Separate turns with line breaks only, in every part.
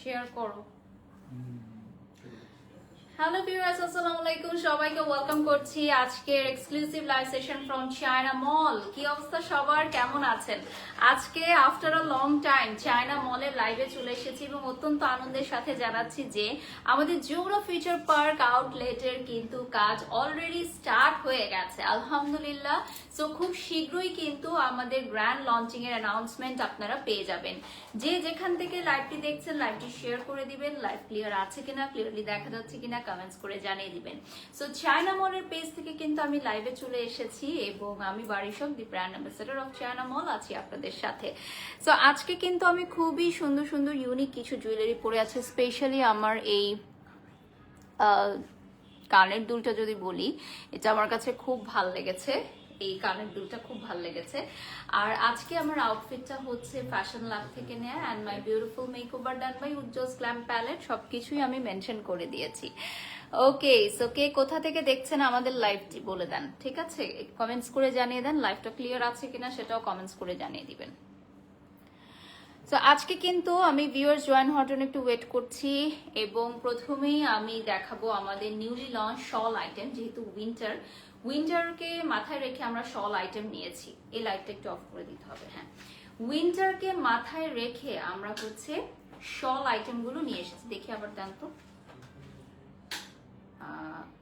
Share করো। Hello viewers, আসসালামু আলাইকুম, সবাইকে ওয়েলকাম করছি আজকের exclusive live session from China Mall. কি অবস্থা সবার, কেমন আছেন? আজকে after a long time China মলের লাইভে চলে এসেছি এবং অত্যন্ত আনন্দের সাথে জানাচ্ছি যে আমাদের যমুনা ফিউচার পার্ক আউটলেটের কিন্তু কাজ অলরেডি স্টার্ট হয়ে গেছে আলহামদুলিল্লাহ। সো খুব শীঘ্রই কিন্তু আমাদের গ্র্যান্ড লঞ্চিং এর অ্যানাউন্সমেন্ট আপনারা পেয়ে যাবেন। যে যেখান থেকে লাইভটি দেখছেন লাইভটি শেয়ার করে দিবেন, লাইভ ক্লিয়ার আছে কিনা, ক্লিয়ারলি দেখা যাচ্ছে কিনা কমেন্টস করে জানিয়ে দিবেন। সো চায়না মলের পেজ থেকে কিন্তু আমি লাইভে চলে এসেছি এবং আমি বারিশক, দি ব্র্যান্ড অ্যাম্বাসেডর অফ চায়না মল, আছি আপনাদের সাথে। সো আজকে কিন্তু আমি খুবই সুন্দর সুন্দর ইউনিক কিছু জুয়েলারি পরে আছে। স্পেশালি আমার এই কানের দুলটা যদি বলি, এটা আমার কাছে খুব ভাল লেগেছে। এই কানের দুলটা খুব ভালো লেগেছে। আর আজকে আমার আউটফিটটা হচ্ছে ফ্যাশন ল্যাব থেকে নেয়া and my beautiful makeover done by Ujjwal glam palette, সবকিছুই আমি মেনশন করে দিয়েছি। ওকে, সো কে কোথা থেকে দেখছেন আমাদের লাইভটি বলে দেন, ঠিক আছে? কমেন্টস করে জানিয়ে দেন লাইভটা ক্লিয়ার আছে কিনা, সেটাও কমেন্টস করে জানিয়ে দিবেন। তো আজকে কিন্তু আমি ভিউয়ার্স জয়েন হওয়ার জন্য একটু ওয়েট করছি এবং প্রথমেই আমি দেখাবো আমাদের নিউলি লঞ্চ শল আইটেম। যেহেতু উইন্টারকে মাথায় রেখে আমরা শল আইটেম নিয়েছি। এই লাইটটা একটু অফ করে দিতে হবে। হ্যাঁ, উইন্টারকে মাথায় রেখে আমরা হচ্ছে শল আইটেমগুলো নিয়ে এসেছি। দেখি আবার দেন তো,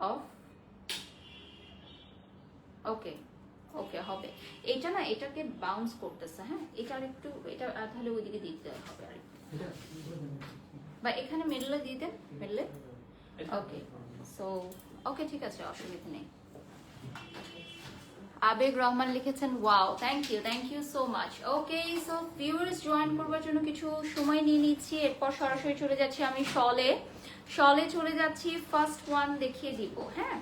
অফ। ওকে ওকে, হবে। এইটা না, এটাকে বাউন্স করতেছে। হ্যাঁ, এটা আরেকটু, এটা তাহলে ওইদিকে দিতে হবে আরেকটু, বা এখানে মিডলে দিয়ে দেন, মিডলে। ওকে, সো ওকে, ঠিক আছে, অসুবিধা নেই। আবেগ রহমান লিখেছেন wow, thank you so much. Okay, so viewers join করবার জন্য কিছু সময় নিয়ে নিচ্ছি, এরপর সরাসরি চলে যাচ্ছি আমি শলে চলে যাচ্ছি। ফার্স্ট ওয়ান দেখিয়ে দিব। হ্যাঁ,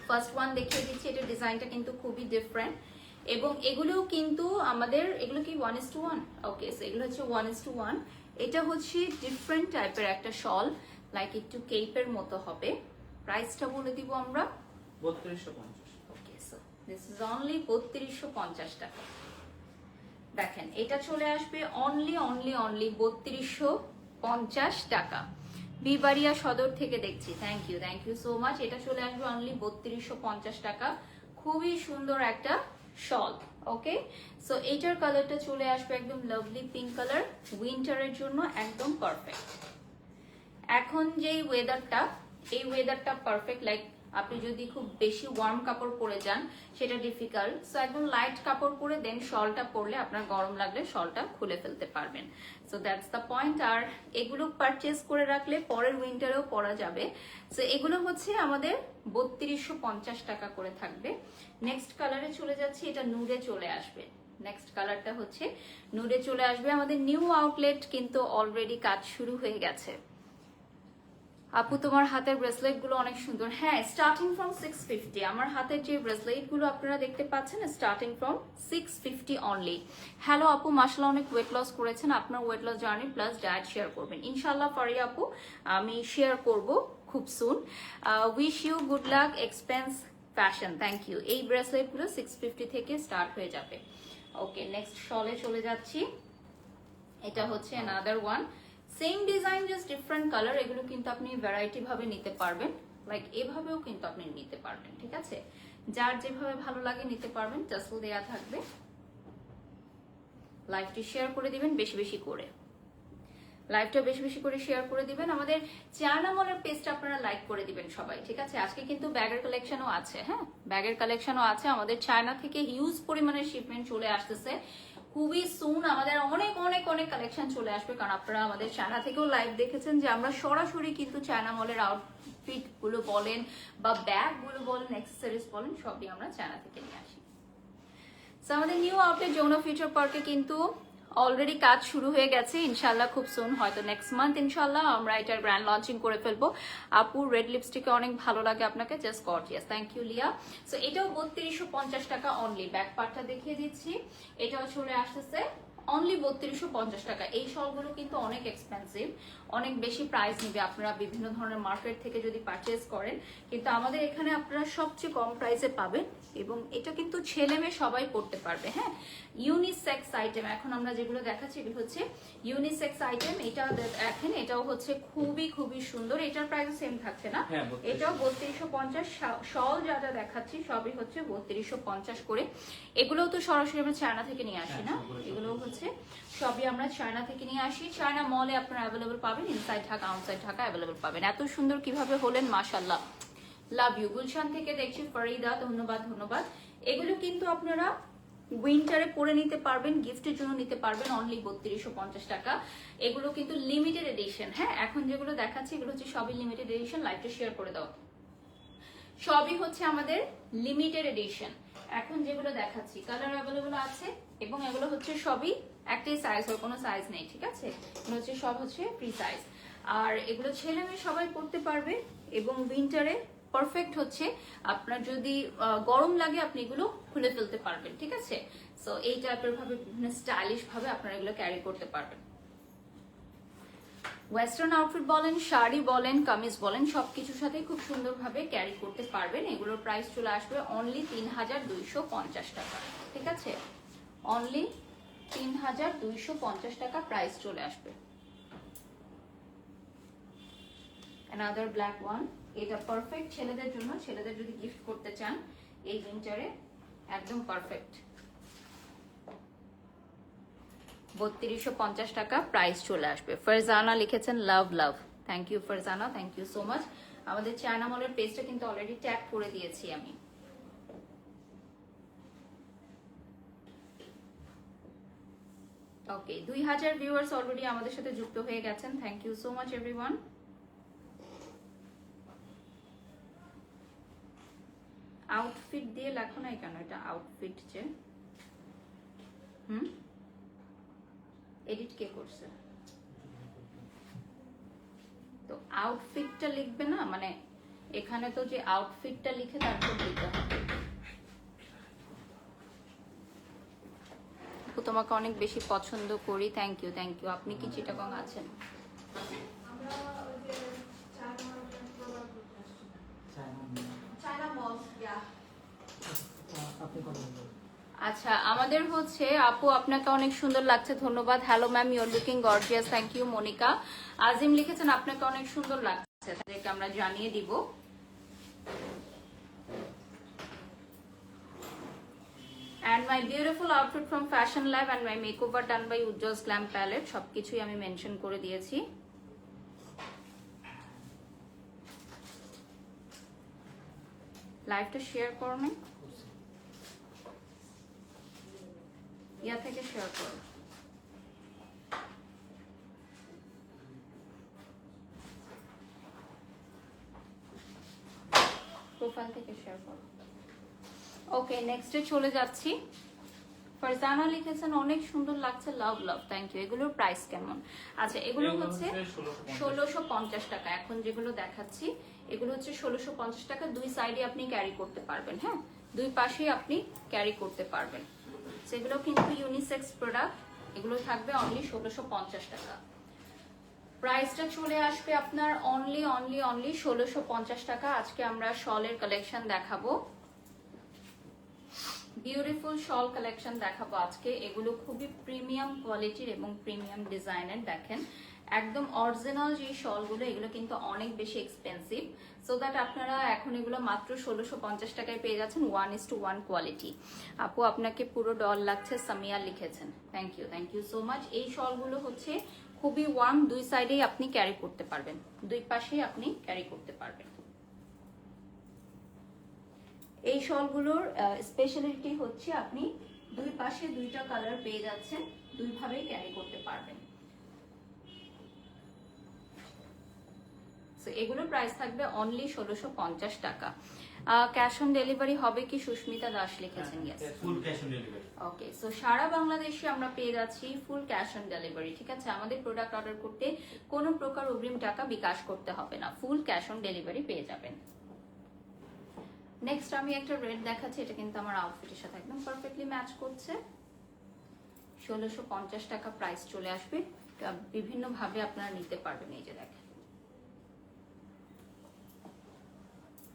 ফার্স্ট ওয়ান দেখিয়ে দিচ্ছি। এটা ডিজাইনটা কিন্তু খুবই ডিফারেন্ট এবং এগুলোও কিন্তু আমাদের, এগুলো কি 1:1? ওকে, সো এগুলো হচ্ছে 1:1। এটা হচ্ছে ডিফারেন্ট টাইপের একটা শল, লাইক একটু কেপের মতো হবে। প্রাইসটা বলে দিব আমরা
3250।
ওকে, সো দিস ইজ অনলি 3250 টাকা। দেখেন, এটা চলে আসবে অনলি 3250 টাকা। বিবাড়িয়া সদর থেকে দেখছি, থ্যাংক ইউ সো মাচ। এটা চলে আসবে অনলি 3250 টাকা। খুবই সুন্দর একটা শল। ওকে, সো এইটার কালারটা চলে আসবে একদম লাভলি পিঙ্ক কালার, উইন্টারের জন্য একদম পারফেক্ট। এখন যেই ওয়েদারটা, এই ওয়েদারটা পারফেক্ট। লাইক আপনি যদি খুব বেশি ওয়ার্ম কাপড় পরে যান সেটা ডিফিকাল্ট, সো একদম লাইট কাপড় পরে দেন শলটা পরলে আপনার গরম লাগলে শলটা খুলে ফেলতে পারবেন। So that's the point. আর এগুলো পারচেস করে রাখলে পরের উইন্টারেও পরা যাবে। সো এগুলো হচ্ছে আমাদের 3250 টাকা করে থাকবে। নেক্সট কালারে চলে যাচ্ছি, এটা নুডে চলে আসবে। নেক্সট কালারটা হচ্ছে নুডে চলে আসবে। আমাদের নিউ আউটলেট কিন্তু অলরেডি কাজ শুরু হয়ে গেছে। আপু তোমার হাতের ব্রেসলেট গুলো অনেক সুন্দর। হ্যাঁ, স্টার্টিং ফ্রম 650। আমার হাতের যে ব্রেসলেট গুলো আপনারা দেখতে পাচ্ছেন স্টার্টিং ফ্রম 650 অনলি। হ্যালো আপু, মাশাআল্লাহ অনেক ওয়েট লস করেছেন। আপনার weight loss journey plus diet share করবেন ইনশাআল্লাহ। ফারিয়া আপু, আমি শেয়ার করব খুব soon. Wish you good luck, expense fashion, thank you. এই ব্রেসলেট গুলো 650 থেকে স্টার্ট হয়ে যাবে। ওকে, নেক্সট শলে চলে যাচ্ছি। এটা হচ্ছে another one, same design just different colour. এগুলো কিন্তু আপনি ভ্যারাইটি ভাবে নিতে পারবেন, লাইক এভাবেও কিন্তু আপনি নিতে পারবেন, ঠিক আছে? যার যেভাবে ভালো লাগে নিতে পারবেন। টাসেল দেয়া থাকবে। লাইভটি শেয়ার করে দিবেন বেশি বেশি করে, লাইভটা বেশি বেশি করে শেয়ার করে দিবেন। আমাদের চায়না মলের পেজটা আপনারা লাইক করে দিবেন সবাই, ঠিক আছে? আজকে কিন্তু ব্যাগের কালেকশনও আছে। হ্যাঁ, ব্যাগের কালেকশনও আছে। আমাদের চায়না থেকে হিউজ পরিমাণের শিপমেন্ট চলে আসতেছে। খুবই সুন আমাদের অনেক অনেক অনেক কালেকশন চলে আসবে, কারণ আপনারা আমাদের চায়না থেকেও লাইভ দেখেছেন যে আমরা সরাসরি কিন্তু চায়না মলের আউটফিট গুলো বলেন বা ব্যাগ গুলো বলেন, অ্যাক্সেসরিজ বলেন, সবই আমরা চায়না থেকে নিয়ে আসি। সো আমাদের নিউ আউটলেট যমুনা ফিউচার পার্কে কিন্তু অলরেডি কাজ শুরু হয়ে গেছে। ইনশাল্লাহ খুব সুন, হয়তো নেক্সট মান্থ ইনশাল্লাহ আমরা এটার গ্র্যান্ড লঞ্চিং করে ফেলবো। আপু রেড লিপস্টিকে অনেক ভালো লাগে আপনাকে, জাস্ট গর্জিয়াস, থ্যাংক ইউ লিয়া। সো এটাও 3250 টাকা অনলি। ব্যাক পার্টটা দেখিয়ে দিচ্ছি, এটাও চলে আসতেছে অনলি 3250 টাকা। এই শলগুলো কিন্তু অনেক এক্সপেন্সিভ, অনেক বেশি প্রাইস নিবে আপনারা বিভিন্ন ধরনের মার্কেট থেকে যদি পারচেজ করেন, কিন্তু আমাদের এখানে আপনারা সবচেয়ে কম প্রাইসে পাবেন। এবং এটা কিন্তু ছেলে মেয়ে সবাই পড়তে পারবে। হ্যাঁ, ইউনিসেক্স আইটেম এখন আমরা যেগুলো দেখাচ্ছি এগুলো হচ্ছে ইউনিসেক্স আইটেম। এটা দেখেন, এটাও হচ্ছে খুবই খুবই সুন্দর। এটার প্রাইস সেম থাকছে না, এটাও 3250। শল যা যা দেখাচ্ছি সবই হচ্ছে 3250 করে। এগুলোও তো সরাসরি আমরা চায়না থেকে নিয়ে আসি না, এগুলো হচ্ছে সবই আমরা চায়না থেকে নিয়ে আসি। চায়না মলে আপনারা অ্যাভেলেবল পাবেন, inside Dhaka outside Dhaka available পাবেন। এত সুন্দর কিভাবে হলেন, মাশাআল্লাহ, লাভ ইউ। গুলশান থেকে দেখছি ফরিদা, ধন্যবাদ ধন্যবাদ। এগুলো কিন্তু আপনারা উইন্টারে পরে নিতে পারবেন, গিফটের জন্য নিতে পারবেন অনলি 3250 টাকা। এগুলো কিন্তু লিমিটেড এডিশন। হ্যাঁ, এখন যেগুলো দেখাচ্ছি এগুলো হচ্ছে সবই লিমিটেড এডিশন। লাইভটা শেয়ার করে দাও। সবই হচ্ছে আমাদের লিমিটেড এডিশন। এখন যেগুলো দেখাচ্ছি কালার অ্যাভেলেবল আছে এবং এগুলো হচ্ছে সবই একটাই সাইজ, ওর কোনো সাইজ নেই, ঠিক আছে? এগুলো হচ্ছে সব হচ্ছে ফ্রি সাইজ। আর এগুলো ছেলে মেয়ে সবাই পড়তে পারবে এবং উইন্টারে পারফেক্ট হচ্ছে। আপনার যদি গরম লাগে আপনি এগুলো খুলে ফেলতে পারবেন, ঠিক আছে? সো এই টাইপের ভাবে বিভিন্ন স্টাইলিশ ভাবে আপনারা এগুলো ক্যারি করতে পারবেন। ওয়েস্টার্ন আউটফিট বলেন, শাড়ি বলেন, কামিজ বলেন, সবকিছুর সাথে খুব সুন্দরভাবে ক্যারি করতে পারবেন। এগুলোর প্রাইস চলে আসবে অনলি 3250 টাকা, ঠিক আছে? অনলি 3250 টাকা প্রাইস চলে আসবে। অ্যানাদার ব্ল্যাক ওয়ান, এটা পারফেক্ট ছেলেদের জন্য। ছেলেদের যদি গিফট করতে চান এই উইন্টারে একদম পারফেক্ট। 3250 টাকা প্রাইস চলে আসবে। ফারজানা লিখেছেন love love, thank you Farzana, thank you so much. আমাদের চায়না মলের পেজটা কিন্তু অলরেডি ট্যাগ করে দিয়েছি আমি। ওকে, 2000 ভিউয়ার্স অলরেডি আমাদের সাথে যুক্ত হয়ে গেছেন, thank you so much everyone. Outfit দিয়ে লেখো নাই কেন? এটা আউটফিট যে এডিট কে করছে? তো আউটফিটটা লিখবে না, মানে এখানে তো যে আউটফিটটা লিখে তারপর দিতে হবে। তোমাকে অনেক বেশি পছন্দ করি, থ্যাংক ইউ থ্যাংক ইউ। আপনি কি চিটাগং আছেন? আচ্ছা, আমাদের হচ্ছে আপু আপনাকে অনেক সুন্দর লাগছে, ধন্যবাদ। Hello ma'am, your looking gorgeous, thank you. Monika Azim লিখেছেন আপনাকে অনেক সুন্দর লাগছে, তাদেরকে আমরা জানিয়ে দিব। And my beautiful outfit from Fashion Lab and my makeover done by Ujjal's Glam Palette, সবকিছুই আমি মেনশন করে দিয়েছি। লাইভটা শেয়ার করো না, ইয়া থেকে শেয়ার করো। প্রোফাইল থেকে শেয়ার করো। ওকে, নেক্সটে চলে যাচ্ছি। ফারজানা লিখেছেন অনেক সুন্দর লাগছে, লাভ লাভ, থ্যাংক ইউ। এগুলোর প্রাইস কেমন? আচ্ছা, এগুলো হচ্ছে 1650 টাকা। এখন যেগুলো দেখাচ্ছি এগুলো হচ্ছে 1650 টাকা। দুই সাইডে আপনি ক্যারি করতে পারবেন। হ্যাঁ, দুই পাশে আপনি ক্যারি করতে পারবেন। সেগুলো কিন্তু ইউনিসেক্স প্রোডাক্ট। এগুলো থাকবে অনলি 1650 টাকা। প্রাইসটা চলে আসবে আপনার অনলি অনলি অনলি 1650 টাকা। আজকে আমরা শলের কালেকশন দেখাবো, বিউটিফুল শল কালেকশন দেখাবো আজকে। এগুলো খুবই প্রিমিয়াম কোয়ালিটির এবং প্রিমিয়াম ডিজাইনের। দেখেন একদম অরিজিনাল যে শলগুলো, এগুলো কিন্তু অনেক বেশি এক্সপেন্সিভ। সো দ্যাট আপনারা এখন এগুলো মাত্র 1650 টাকায় পেয়ে যাচ্ছেন 1:1 কোয়ালিটি। আপু আপনাকে পুরো ডল লাগছে, সামিয়া লিখেছেন, থ্যাংক ইউ সো মাচ। এই শলগুলো হচ্ছে খুবই ওয়ার্ম, দুই সাইডেই আপনি ক্যারি করতে পারবেন, দুই পাশেই আপনি ক্যারি করতে পারবেন। এই শলগুলোর স্পেশালিটি হচ্ছে আপনি দুই পাশে দুইটা কালার পেয়ে যাচ্ছেন, দুইভাবেই ক্যারি করতে পারবেন। এগুলোর প্রাইস থাকবে অনলি 1650 টাকা। ক্যাশ অন ডেলিভারি হবে কি? সুস্মিতা দাস লিখেছেন yes,
full cash on delivery.
Okay, so সারা বাংলাদেশে আমরা পেয়ে যাচ্ছি ফুল ক্যাশ অন ডেলিভারি, ঠিক আছে? আমাদের প্রোডাক্ট অর্ডার করতে কোনো প্রকার অগ্রিম টাকা বিকাশ করতে হবে না, ফুল ক্যাশ অন ডেলিভারি পেয়ে যাবেন। নেক্সট আমি একটা রেড দেখাচ্ছি, এটা কিন্তু আমার আউটফিটের সাথে একদম পারফেক্টলি ম্যাচ করছে। 1650 টাকা প্রাইস চলে আসবে। এটা বিভিন্নভাবে আপনারা নিতে পারবেন। এই যে দেখেন,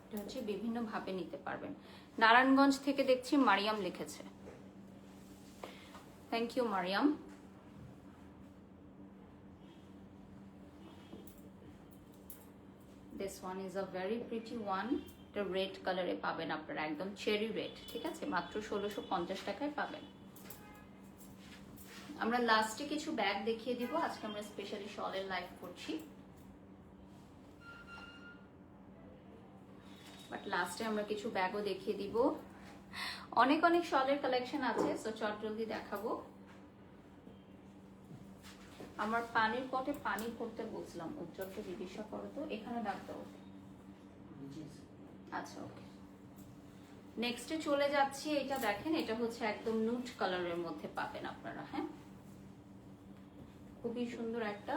এটা হচ্ছে বিভিন্নভাবে নিতে পারবেন। নারায়ণগঞ্জ থেকে দেখছি মারিয়াম লিখেছে, thank you Mariyam. This one is a very pretty one. এটা রেড কালারে পাবেন আপনারা, একদম চেরি রেড, ঠিক আছে? মাত্র 1650 টাকায় পাবেন। আমরা লাস্টে কিছু ব্যাগ দেখিয়ে দিব, আজকে আমরা স্পেশালি শলের লাইভ করছি, বাট লাস্টে আমরা কিছু ব্যাগও দেখিয়ে দিব। অনেক অনেক শলের কালেকশন আছে, সো চট জলদি দেখাবো। আমার পানির পটে পানি ভরতে বলছিলাম, উজ্জ্বলকে জিজ্ঞাসা করো তো, এখানে ডাক্তার। আচ্ছা ওকে, নেক্সটে চলে যাচ্ছি। এটা দেখেন, এটা হচ্ছে একদম নুট কালারের মধ্যে পাবেন আপনারা, হ্যাঁ খুবই সুন্দর একটা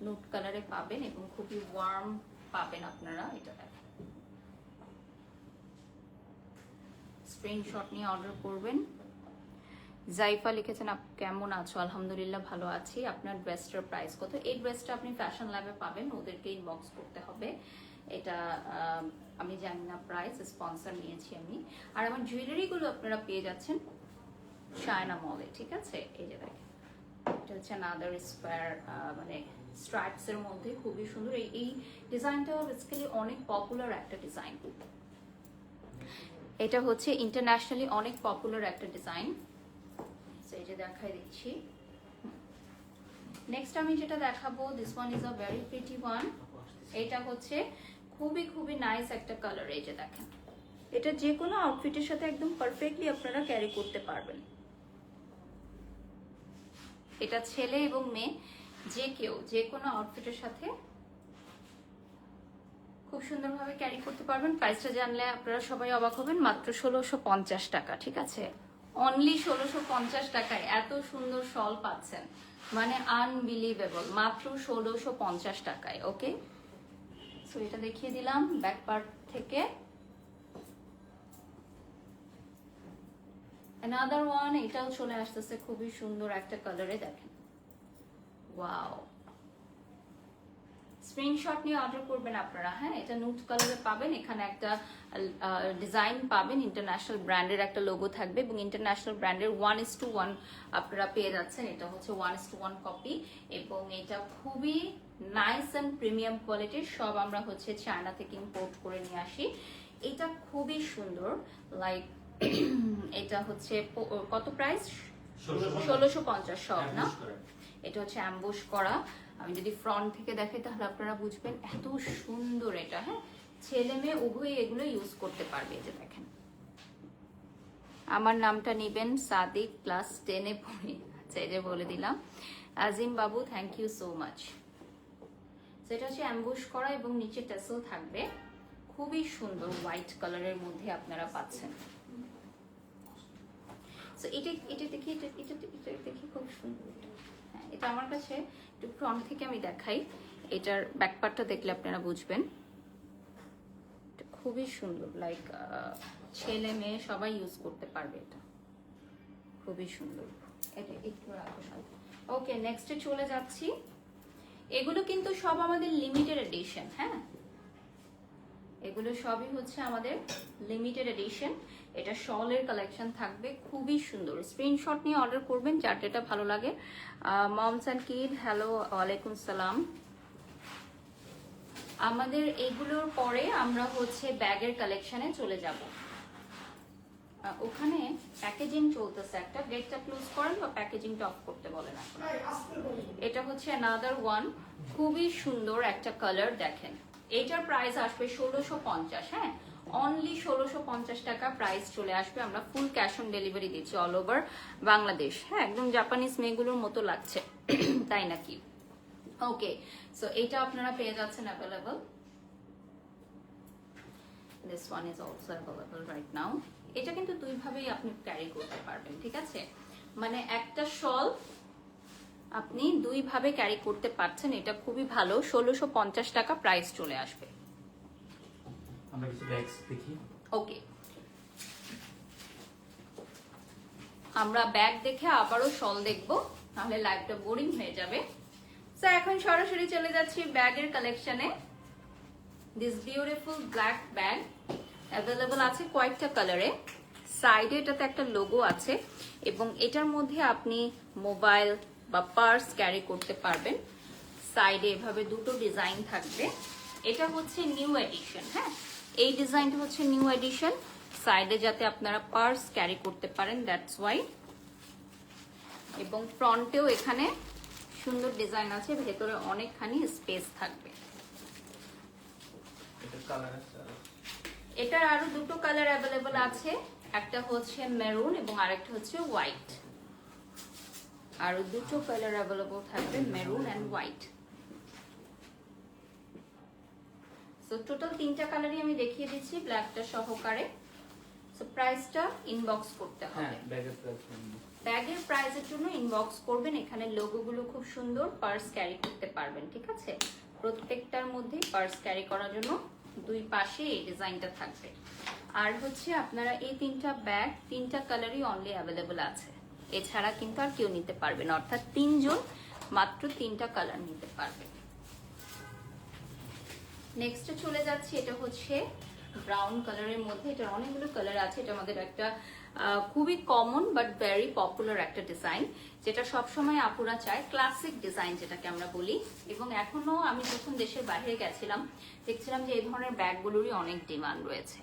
নুট কালারে পাবেন এবং খুবই ওয়ার্ম পাবেন আপনারা। এটা দেখেন, স্ক্রিনশট নিয়ে অর্ডার করবেন। জাইফা লিখেছেন, কেমন আছো? আলহামদুলিল্লাহ ভালো আছি। আপনার ড্রেসটার প্রাইস কত? এই ড্রেসটা আপনি ফ্যাশন ল্যাবে পাবেন, ওদেরকে ইনবক্স করতে হবে। এটা আমি জানি না প্রাইস, স্পন্সর নিয়েছি আমি। আর আমার জুয়েলারিগুলো আপনারা পেয়ে যাচ্ছেন চায়না মলে, ঠিক আছে? এই যে দেখেন, এটা হচ্ছে আনাদার স্কোয়ার, মানে স্ট্রাইপস এর মধ্যে খুবই সুন্দর। এই ডিজাইনটা বেসিক্যালি অনেক পপুলার একটা ডিজাইন, এটা হচ্ছে ইন্টারন্যাশনালি অনেক পপুলার একটা ডিজাইন। এই যে দেখাই দিচ্ছি। নেক্সট আমি যেটা দেখাবো, this one is a very pretty one. এটা হচ্ছে খুবই খুবই নাইস একটা কালার। এই যে দেখেন, এটা যে কোনো আউটফিটের সাথে একদম পারফেক্টলি আপনারা ক্যারি করতে পারবেন। এটা ছেলে এবং মেয়ে যে কেউ যে কোনো আউটফিটের সাথে খুব সুন্দরভাবে ক্যারি করতে পারবেন। প্রাইসটা জানলে আপনারা সবাই অবাক হবেন, মাত্র 1650 টাকা, ঠিক আছে? অনলি 1650 টাকায় এত সুন্দর শল পাচ্ছেন, মানে আনবিলিভেবল, মাত্র 1650 টাকায়। ওকে, সো এটা দেখিয়ে দিলাম ব্যাক পার্ট থেকে। অ্যানাদার ওয়ান, এটাও চলে আসতেছে খুবই সুন্দর একটা কালারে, দেখেন ওয়াও। স্ক্রিনশট নিয়ে অর্ডার করবেন আপনারা, হ্যাঁ এটা নুট কালারে পাবেন। এখানে একটা ডিজাইন পাবেন, ইন্টারন্যাশনাল ব্র্যান্ডের একটা লোগো থাকবে এবং ইন্টারন্যাশনাল ব্র্যান্ডের 1:1 আপনারা পেয়ে যাচ্ছেন। এটা হচ্ছে 1:1 কপি এবং এটা খুবই নাইস অ্যান্ড প্রিমিয়াম কোয়ালিটির। সব আমরা হচ্ছে চায়না থেকে ইম্পোর্ট করে নিয়ে আসি। এটা খুবই সুন্দর, লাইক এটা হচ্ছে কত প্রাইস? 1650 সব না? এটা হচ্ছে অ্যাম্বুশ করা। আমি যদি ফ্রন্ট থেকে দেখি তাহলে আপনারা বুঝবেন এত সুন্দর এটা, হ্যাঁ ছেলে মেয়ে উভয়ই এগুলো ইউজ করতে পারবে। এই যে দেখেন, আমার নামটা নিবেন সাদিক, ক্লাস 10-এ পড়ি। আচ্ছা, এই যে বলে দিলাম। আজিম বাবু, থ্যাংক ইউ সো মাচ। সেটা হচ্ছে অ্যাম্বুশ করা এবং নিচে টেসেল থাকবে, খুবই সুন্দর হোয়াইট কালারের মধ্যে আপনারা পাচ্ছেন। সো এটা দেখি, এটা দেখি খুব সুন্দর। হ্যাঁ, এটা আমার কাছে একটু ফ্রন্ট থেকে আমি দেখাই, এটার ব্যাকপার্টটা দেখলে আপনারা বুঝবেন। খুবই সুন্দর, লাইক ছেলে মেয়ে সবাই ইউজ করতে পারবে, এটা খুবই সুন্দর। এটা একটু রাখো সাথে। ওকে, নেক্সটে চলে যাচ্ছি। এগুলো কিন্তু সব আমাদের লিমিটেড এডিশন, হ্যাঁ এগুলো সবই হচ্ছে আমাদের লিমিটেড এডিশন। এটা শলের কালেকশন থাকবে, খুবই সুন্দর। স্ক্রিনশট নিয়ে অর্ডার করবেন যার যেটা ভালো লাগে। মমস অ্যান্ড কিড, হ্যালো, ওয়ালাইকুম সালাম। আমাদের এগুলোর পরে আমরা হচ্ছে ব্যাগের কালেকশনে চলে যাব। ওখানে প্যাকেজিং চলতেছে, একটা গেটটা ক্লোজ করেন বা প্যাকেজিংটা অফ করতে বলেন এখন। এটা হচ্ছে অ্যানাদার ওয়ান, খুবই সুন্দর একটা কালার। দেখেন এটার প্রাইস আসবে 1650, হ্যাঁ অনলি 1650 টাকা প্রাইস চলে আসবে। আমরা ফুল ক্যাশ অন ডেলিভারি দিচ্ছি অল ওভার বাংলাদেশ। হ্যাঁ, একদম জাপানিজ মেয়েগুলোর মতো লাগছে, তাই নাকি? ওকে, সো এটা আপনারা পেয়ে যাচ্ছেন available. This one is also available right now. এটা কিন্তু দুইভাবেই আপনি ক্যারি করতে পারবেন, ঠিক আছে? মানে একটা শল আপনি দুইভাবে ক্যারি করতে পারছেন, এটা খুবই ভালো। 1650 টাকা প্রাইস চলে আসবে।
আমরা কিছু ব্যাগস দেখি।
ওকে, আমরা ব্যাগ দেখে আবারও শল দেখবো, নাহলে লাইভটা বোরিং হয়ে যাবে। তো এখন সরাসরি চলে যাচ্ছি ব্যাগের কালেকশনে। This beautiful black bag available আছে কয়েকটা কালারে। সাইডে এটাতে একটা লোগো আছে এবং এটার মধ্যে আপনি মোবাইল বা পার্স ক্যারি করতে পারবেন। সাইডে এভাবে দুটো ডিজাইন থাকবে। এটা হচ্ছে নিউ এডিশন, হ্যাঁ এই ডিজাইনটা হচ্ছে নিউ এডিশন। সাইডে যাতে আপনারা পার্স ক্যারি করতে পারেন, দ্যাটস ওয়াই। এবং ফ্রন্টেও এখানে সুন্দর ডিজাইন আছে, ভেতরে অনেকখানি স্পেস থাকবে। এটার আরো দুটো কালার অ্যাভেলেবল আছে, একটা হচ্ছে মেরুন এবং আরেকটা হচ্ছে হোয়াইট। আরো দুটো কালার অ্যাভেলেবল থাকবে, maroon and white. So total তিনটা কালারই আমি দেখিয়ে দিচ্ছি ব্ল্যাকটা সহকারে। সো প্রাইসটা ইনবক্স করতে হবে। ব্যাগের প্রাইসের জন্য ইনবক্স করবেন। এখানে লোগোগুলো খুব সুন্দর, পার্স ক্যারি করতে পারবেন, ঠিক আছে। প্রত্যেকটার মধ্যে পার্স ক্যারি করার জন্য দুই পাশে এই ডিজাইনটা থাকবে। আর হচ্ছে আপনারা এই তিনটা ব্যাগ তিনটা কালারই অনলি অ্যাভেলেবল আছে, এছাড়া কিন্তু আর কেউ নিতে পারবে না, অর্থাৎ তিনজন মাত্র তিনটা কালার নিতে পারবে। নেক্সটে চলে যাচ্ছি, এটা হচ্ছে ব্রাউন কালারের মধ্যে। এটার অনেকগুলো কালার আছে। এটা আমাদের একটা খুবই কমন বাট ভেরি পপুলার একটা ডিজাইন, যেটা সবসময় আপুরা চায়, ক্লাসিক ডিজাইন যেটাকে আমরা বলি। এবং এখনো আমি যখন দেশের বাইরে গেছিলাম দেখছিলাম যে এই ধরনের ব্যাগগুলোরই অনেক ডিমান্ড রয়েছে।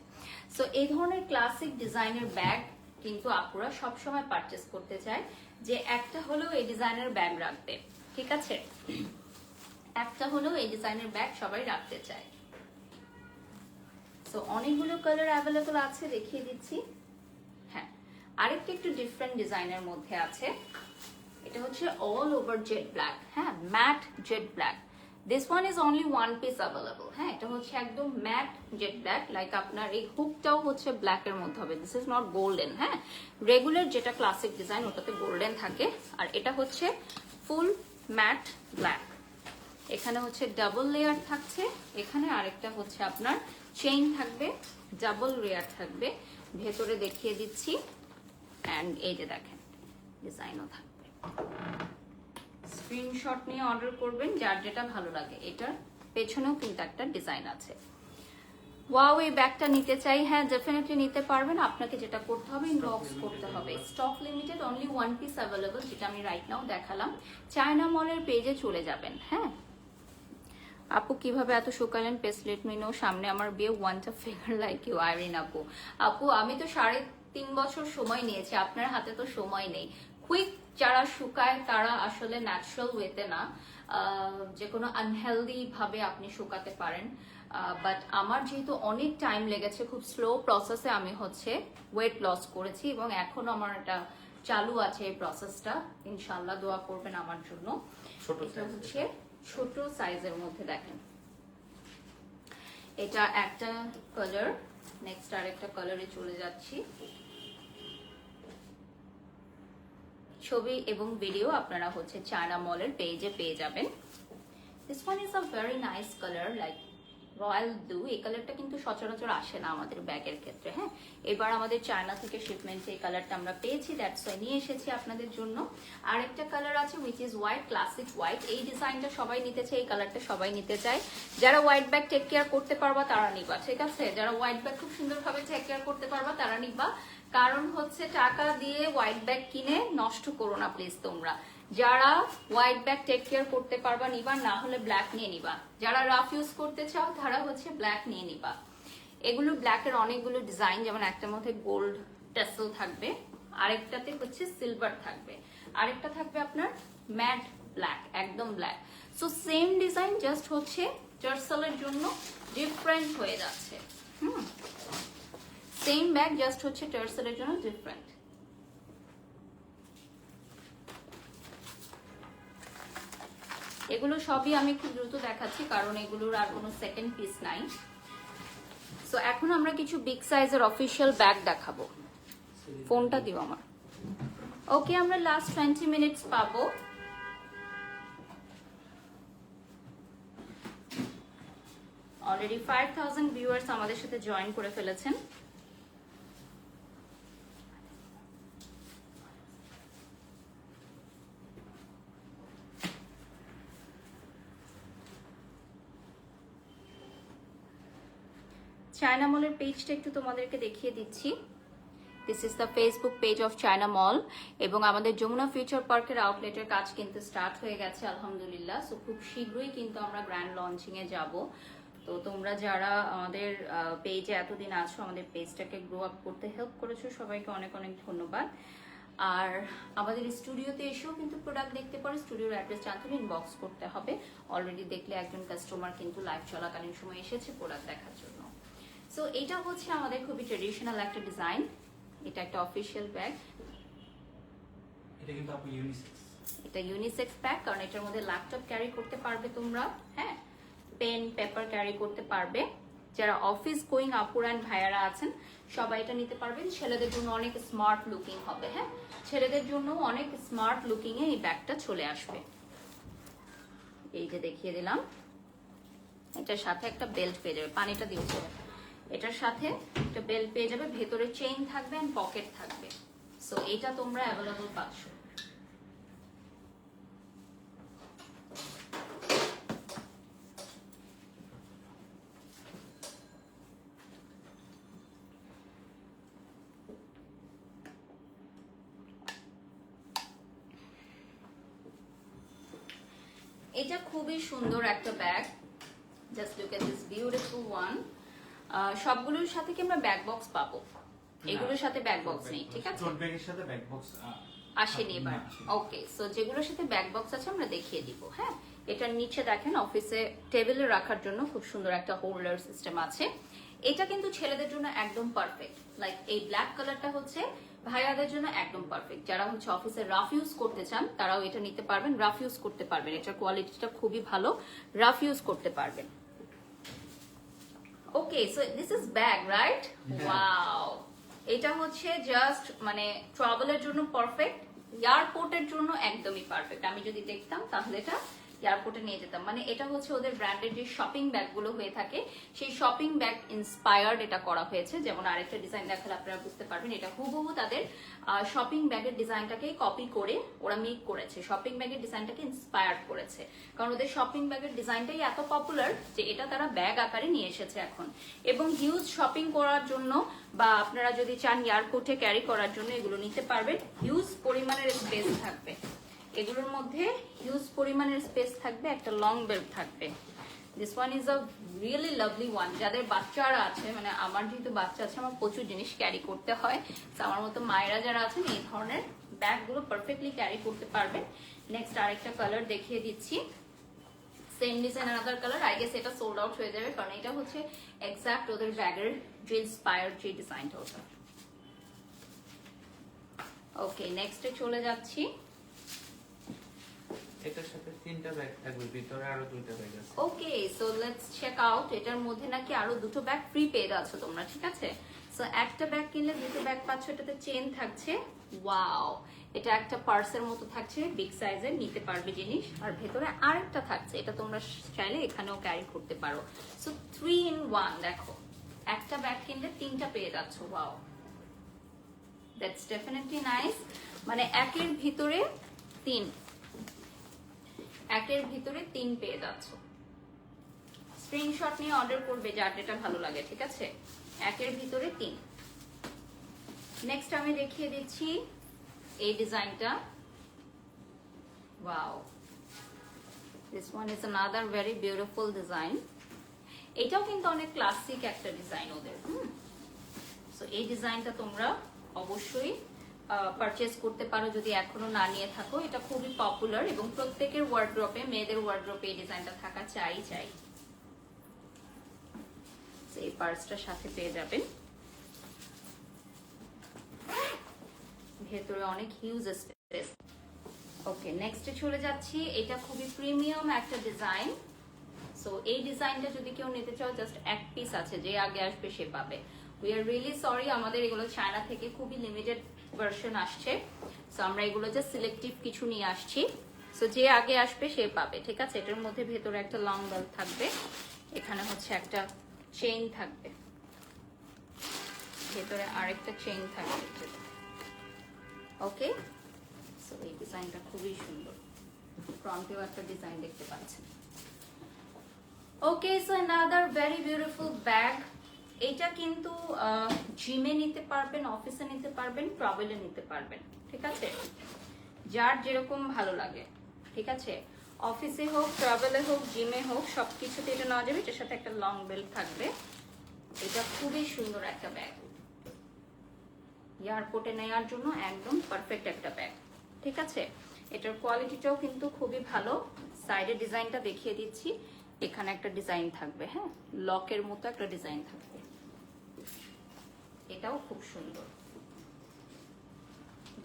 সো এই ধরনের ক্লাসিক ডিজাইনের ব্যাগ কিন্তু আপুরা সবসময় পারচেস করতে চায়, যে একটা হলেও এই ডিজাইনের ব্যাগ রাখবে, ঠিক আছে। একটা হলেও এই ডিজাইনের ব্যাগ সবাই রাখতে চায়। সো অনেকগুলো কালার অ্যাভেলেবল আছে, দেখিয়ে দিচ্ছি। হ্যাঁ, আরেকটা একটু ডিফারেন্ট ডিজাইনের মধ্যে আছে। এটা হচ্ছে অল ওভার জেড ব্ল্যাক, হ্যাঁ matte jet black. This one is only one piece available. হ্যাঁ, এটা হচ্ছে একদম ম্যাট জেড ব্ল্যাক, লাইক আপনার এই হুকটাও হচ্ছে ব্ল্যাক এর মধ্যে হবে। দিস ইজ নট গোল্ডেন, হ্যাঁ রেগুলার যেটা ক্লাসিক ডিজাইন ওটাতে গোল্ডেন থাকে, আর এটা হচ্ছে ফুল ম্যাট ব্ল্যাক। এখানে হচ্ছে ডাবল লেয়ার থাকছে, এখানে আরেকটা হচ্ছে আপনার চেইন থাকবে, ডাবল লেয়ার থাকবে। ভেতরে দেখিয়ে দিচ্ছি, এন্ড এই যে দেখেন ডিজাইনও থাকবে। স্ক্রিনশট নিয়ে অর্ডার করবেন যার যেটা ভালো লাগে। এটার পেছনেও কিন্তু একটা ডিজাইন আছে। ওয়াও, এই ব্যাগটা নিতে চাই। হ্যাঁ ডেফিনেটলি নিতে পারবেন। আপনাকে যেটা করতে হবে, ইনবক্স করতে হবে। Stock limited, only one piece available, যেটা আমি রাইট নাও দেখালাম। চায়না মলের পেজে চলে যাবেন। হ্যাঁ আপু কিভাবে এত শুকালেন, প্লিজ লেট মি নো। সামনে আমার বিয়ে, want a figure like you. Irin আপু, আপু আমি তো 3.5 বছর সময় নিয়েছি, আপনার হাতে তো সময় নেই। কুইক যারা শুকায় তারা আসলে ন্যাচারাল ওয়েতে না, যে কোনো আনহেলদি ভাবে আপনি শুকাতে পারেন। বাট আমার যেহেতু অনেক টাইম লেগেছে, খুব স্লো প্রসেসে আমি হচ্ছে ওয়েট লস করেছি, এবং এখনো আমার এটা চালু আছে এই প্রসেসটা। ইনশাল্লাহ দোয়া করবেন আমার জন্য। এটা হচ্ছে ছোট সাইজের মধ্যে, দেখেন এটা একটা কালার। নেক্সট আরেকটা কালারে চলে যাচ্ছি। ছবি এবং ভিডিও আপনারা হচ্ছে চায়না মলের পেজে পেয়ে যাবেন। This one is a very nice colour, like royal blue. এই কালারটা কিন্তু সচরাচর আসে না আমাদের ব্যাগের ক্ষেত্রে। হ্যাঁ, এবার আমাদের চায়না থেকে শিপমেন্টে এই কালারটা আমরা পেয়েছি, দ্যাটস ওয়াই নিয়ে এসেছি আপনাদের জন্য। আরেকটা কালার আছে which is white, classic white. এই ডিজাইনটা সবাই নিতে চায়, এই কালারটা সবাই নিতে চায়। যারা হোয়াইট ব্যাগ টেক কেয়ার করতে পারবা তারা নিবা, ঠিক আছে। যারা হোয়াইট ব্যাগ খুব সুন্দরভাবে টেক কেয়ার করতে পারবা তারা নিবা। কারণ হচ্ছে টাকা দিয়ে হোয়াইট ব্যাগ কিনে নষ্ট করো না প্লিজ তোমরা। যারা হোয়াইট ব্যাগ টেক কেয়ার করতে পারবা নিবা, না হলে ব্ল্যাক নিয়ে নিবা। যারা রাফ ইউজ করতে চাও তারা হচ্ছে ব্ল্যাক নিয়ে নিবা। এগুলো ব্ল্যাকের অনেকগুলো ডিজাইন, যেমন একটার মধ্যে গোল্ড টেসেল থাকবে, আরেকটাতে হচ্ছে সিলভার থাকবে, আরেকটা থাকবে আপনার ম্যাট ব্ল্যাক, একদম black. So same design, just হচ্ছে টার্সেলের জন্য ডিফারেন্ট হয়ে যাচ্ছে। সেম ব্যাগ, জাস্ট হচ্ছে টার্সেলের জন্য ডিফারেন্ট। এগুলো সবই আমি খুব দ্রুত দেখাচ্ছি কারণ এগুলোর আর কোনো সেকেন্ড পিস নাই। সো এখন আমরা কিছু বিগ সাইজের অফিসিয়াল ব্যাগ দেখাবো। ফোনটা দিও আমার। ওকে, আমরা লাস্ট 20 মিনিটস পাবো। অলরেডি 5000 ভিউয়ার্স আমাদের সাথে জয়েন করে ফেলেছেন। চায়না মলের পেজটা একটু তোমাদেরকে দেখিয়ে দিচ্ছি। This is the Facebook page of China Mall, এবং আমাদের যমুনা ফিউচার পার্কের আউটলেটের কাজ কিন্তু স্টার্ট হয়ে গেছে আলহামদুলিল্লাহ। সো খুব শীঘ্রই কিন্তু আমরা গ্র্যান্ড লঞ্চিং এ যাব। তো তোমরা যারা আমাদের পেজে এতদিন আছো, আমাদের পেজটাকে গ্রো আপ করতে হেল্প করেছো, সবাইকে অনেক অনেক ধন্যবাদ। আর আমাদের স্টুডিওতে এসেও কিন্তু প্রোডাক্ট দেখতে পারো। স্টুডিওর অ্যাড্রেস জানতে হলে ইনবক্স করতে হবে। অলরেডি দেখলে একজন কাস্টমার কিন্তু লাইভ চলাকালীন সময় এসেছে প্রোডাক্ট দেখার জন্য। সো এটা হচ্ছে আমাদের খুবই ট্রেডিশনাল একটা ডিজাইন। এটা একটা অফিসিয়াল ব্যাগ।
এটা কিন্তু আপনি ইউনিসেক্স।
এটা ইউনিসেক্স ব্যাগ, কারণ এটার মধ্যে ল্যাপটপ ক্যারি করতে পারবে তোমরা, হ্যাঁ, পেন পেপার ক্যারি করতে পারবে। যারা অফিস গোয়িং আপুর অ্যান্ড ভাইয়ারা আছেন সবাই এটা নিতে পারবেন। ছেলেদের জন্য অনেক স্মার্ট লুকিং হবে, হ্যাঁ, ছেলেদের জন্য অনেক স্মার্ট লুকিং এ এই ব্যাগটা চলে আসবে। এই যে দেখিয়ে দিলাম, এটার সাথে একটা বেল্ট পেয়ে যাবে, পানিটা দিয়েছে। এটার সাথে একটা বেল্ট পেয়ে যাবে, ভেতরে চেইন থাকবে এন্ড পকেট থাকবে। সো এটা তোমরা অ্যাভেলেবল পাচ্ছ। এটা খুবই সুন্দর একটা bag. Just look at this beautiful one. সবগুলোর সাথে কি আমরা ব্যাগ বক্স পাবো? এগুলোর সাথে ব্যাগ বক্স নেই, ঠিক আছে?
টোট ব্যাগের সাথে ব্যাগ বক্স
আসেনি এবার। ওকে, সো যেগুলোর সাথে ব্যাগ বক্স আছে আমরা দেখিয়ে দিব, হ্যাঁ। এটার নিচে দেখেন অফিসে টেবিলে রাখার জন্য খুব সুন্দর একটা হোল্ডার সিস্টেম আছে। এটা কিন্তু ছেলেদের জন্য একদম পারফেক্ট। লাইক এই ব্ল্যাক কালারটা হচ্ছে ভাইয়াদের জন্য একদম পারফেক্ট। যারা হচ্ছে অফিসে রাফ ইউজ করতে চান তারাও এটা নিতে পারবেন, রাফ ইউজ করতে পারবেন। এটার কোয়ালিটিটা খুবই ভালো, রাফ ইউজ করতে পারবেন। Okay, so this is bag, right? Wow, এটা হচ্ছে জাস্ট মানে ট্রাভেলের জন্য পারফেক্ট, এয়ারপোর্টের জন্য একদমই পারফেক্ট। আমি যদি দেখতাম তাহলে এটা এয়ারপোর্টে নিয়ে যেতাম। মানে এটা হচ্ছে ওদের ব্র্যান্ডের যে শপিং ব্যাগগুলো হয়ে থাকে সেই শপিং ব্যাগ ইন্সপায়ার্ড এটা করা হয়েছে। যেমন আরেকটা ডিজাইন দেখালে আপনারা বুঝতে পারবেন, এটা হুবহু তাদের শপিং ব্যাগের ডিজাইনটাকে কপি করে ওরা মেক করেছে, শপিং ব্যাগের ডিজাইনটাকে ইন্সপায়ার্ড করেছে। কারণ ওদের শপিং ব্যাগের ডিজাইনটাই এত পপুলার যে এটা তারা ব্যাগ আকারে নিয়ে এসেছে এখন। এবং হিউজ শপিং করার জন্য বা আপনারা যদি চান এয়ারপোর্টে ক্যারি করার জন্য এগুলো নিতে পারবেন। হিউজ পরিমাণের স্পেস থাকবে এগুলোর মধ্যে, হিউজ পরিমাণের স্পেস থাকবে, একটা লং বেল্ট থাকবে। This one is a really lovely one. যাদের বাচ্চারা আছে, মানে আমার যেহেতু বাচ্চা আছে আমার প্রচুর জিনিস ক্যারি করতে হয়, তো আমার মতো মায়েরা যারা আছেন এই ধরনের ব্যাগগুলো পারফেক্টলি ক্যারি করতে পারবেন। নেক্সট আরেকটা কালার দেখিয়ে দিচ্ছি, same design another colour. I guess এটা সোল্ড আউট হয়ে যাবে, কারণ এটা হচ্ছে এক্সাক্ট ওদের ব্যাগের যে ইন্সপায়ার্ড যে ডিজাইনটা ওটা। ওকে, নেক্সটে চলে যাচ্ছি।
এটার সাথে তিনটা ব্যাগ থাকবে, ভিতরে আরো দুইটা ব্যাগ আছে।
ওকে, সো লেটস চেক আউট। এটার মধ্যে নাকি আরো দুটো ব্যাগ ফ্রি পেয়ে যাচ্ছ তোমরা, ঠিক আছে? সো একটা ব্যাগ কিনলে দুটো ব্যাগ পাচ্ছ। এটাতে চেন থাকছে, ওয়াও, এটা একটা পার্সের মতো থাকছে, বিগ সাইজের, নিতে পারবে জিনিস। আর ভেতরে আরেকটা থাকছে, এটা তোমরা চাইলে এখানেও ক্যারি করতে পারো। সো 3 in 1, দেখো একটা ব্যাগ কিনলে তিনটা পেয়ে যাচ্ছ, ওয়াও, দ্যাটস ডেফিনেটলি নাইস। মানে একের ভিতরে তিন পেয়ে যাচ্ছ। স্ক্রিনশট নিয়ে অর্ডার করবে যার যেটা ভালো লাগে, ঠিক আছে? একের ভিতরে 3। নেক্সট আমি দেখিয়ে দিচ্ছি এই ডিজাইনটা, wow, this one is another very beautiful design. এটাও কিন্তু অনেক ক্লাসিক একটা ডিজাইন ওদের। সো এই ডিজাইনটা তোমরা অবশ্যই পারচেজ করতে পারো যদি এখনো না নিয়ে থাকো। এটা খুবই পপুলার এবং প্রত্যেকের ওয়ার্ড্রপে, মেয়েদের ওয়ার্ড্রপে এই ডিজাইনটা থাকা চাই। এই পার্সটার সাথে পেয়ে যাবেন, ভেতরে অনেক হিউজ স্পেস। ওকে, নেক্সটে চলে যাচ্ছি। এটা খুবই প্রিমিয়াম একটা ডিজাইন। সো এই ডিজাইনটা যদি কেউ নিতে চাও, জাস্ট এক পিস আছে, যে আগে আসবে সে পাবে। উই আর রিয়েলি সরি, আমাদের এগুলো চায়না থেকে খুবই লিমিটেড ভার্সন আসছে। সো আমরা এগুলো জাস্ট সিলেক্টিভ কিছু নিয়ে আসছি। সো যে আগে আসবে সে পাবে, ঠিক আছে? এটার মধ্যে ভেতরে একটা লং বেল্ট থাকবে, এখানে হচ্ছে একটা চেইন থাকবে, ভেতরে আরেকটা চেইন থাকবে। ওকে, সো এই ডিজাইনটা খুবই সুন্দর, ফ্রন্টেও একটা ডিজাইন দেখতে পাচ্ছেন। Okay, so another very beautiful bag. এটা কিন্তু জিমে নিতে পারবেন, অফিসে নিতে পারবেন, ট্রাভেলে নিতে পারবেন, ঠিক আছে, যার যেরকম ভালো লাগে, ঠিক আছে। অফিসে হোক, ট্রাভেলে হোক, জিমে হোক, সবকিছুতে এটা নেওয়া যাবে। এটার সাথে একটা লং বেল্ট থাকবে। এটা খুবই সুন্দর একটা ব্যাগ, এয়ারপোর্টে নেওয়ার জন্য একদম পারফেক্ট একটা ব্যাগ, ঠিক আছে। এটার কোয়ালিটিটাও কিন্তু খুবই ভালো। সাইডে ডিজাইনটা দেখিয়ে দিচ্ছি, এখানে একটা ডিজাইন থাকবে, হ্যাঁ, লকের মতো একটা ডিজাইন থাকবে, এটাও খুব সুন্দর,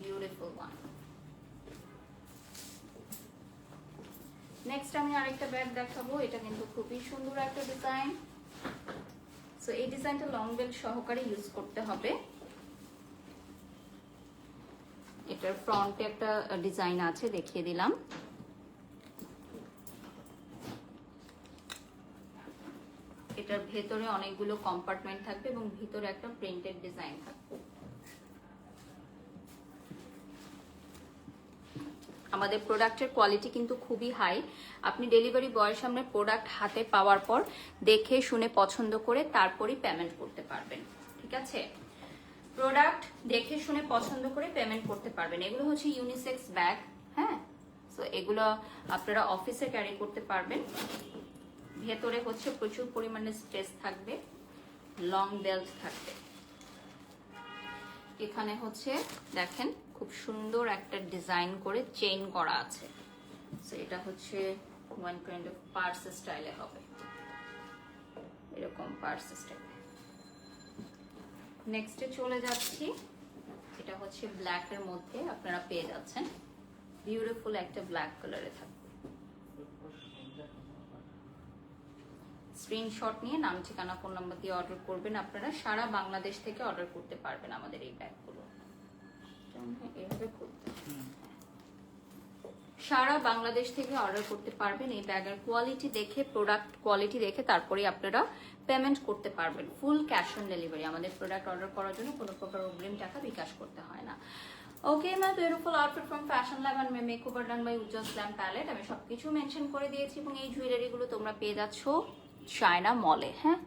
বিউটিফুল ওয়ান। নেক্সট আমি আরেকটা ব্যাগ দেখাবো, এটা কিন্তু খুবই সুন্দর একটা ডিজাইন। সো এই ডিজাইনটা লং বেল্ট সহকারে ইউজ করতে হবে। এটার ফ্রন্টে একটা ডিজাইন আছে, দেখিয়ে দিলাম। এটার ভেতরে অনেকগুলো কম্পার্টমেন্ট থাকবে এবং ভিতরে একটা প্রিন্টেড ডিজাইন থাকবে। আমাদের প্রোডাক্টের কোয়ালিটি কিন্তু খুবই হাই। আপনি ডেলিভারি বয়ের সামনে প্রোডাক্ট হাতে পাওয়ার পর দেখে শুনে পছন্দ করে তারপরই পেমেন্ট করতে পারবেন, ঠিক আছে। প্রোডাক্ট দেখে শুনে পছন্দ করে পেমেন্ট করতে পারবেন। এগুলো হচ্ছে ইউনিসেক্স ব্যাগ, হ্যাঁ। সো এগুলো আপনারা অফিসে ক্যারি করতে পারবেন। ভেতরে হচ্ছে প্রচুর পরিমাণে স্পেস থাকবে, লং বেল্ট থাকবে। এখানে হচ্ছে দেখেন খুব সুন্দর একটা ডিজাইন করে চেইন করা আছে। সো এটা হচ্ছে ওয়ান কাইন্ড অফ পার্স স্টাইলে হবে, এরকম পার্স স্টাইলে। নেক্সটে চলে যাচ্ছি, এটা হচ্ছে ব্ল্যাক এর মধ্যে আপনারা পেয়ে যাচ্ছেন, বিউটিফুল একটা ব্ল্যাক কালারে থাকবে। স্ক্রিনশট নিয়ে নাম, ঠিকানা, ফোন নাম্বার দিয়ে অর্ডার করবেন। আপনারা সারা বাংলাদেশ থেকে অর্ডার করতে পারবেন আমাদের এই ব্যাগগুলো। এভাবে করতে সারা বাংলাদেশ থেকে অর্ডার করতে পারবেন। এই ব্যাগের কোয়ালিটি দেখে, প্রোডাক্ট কোয়ালিটি দেখে তারপরে আপনারা পেমেন্ট করতে পারবেন। ফুল ক্যাশ অন ডেলিভারি। আমাদের প্রোডাক্ট অর্ডার করার জন্য কোনো প্রকার অগ্রিম টাকা বিকাশ করতে হয় না। Okay, my beautiful outfit from fashion lab and makeover done by Ujjwal slam palette. আমি সবকিছু মেনশন করে দিয়েছি এবং এই জুয়েলারিগুলো তোমরা পেয়ে যাচ্ছ চায়না মলে, হ্যাঁ।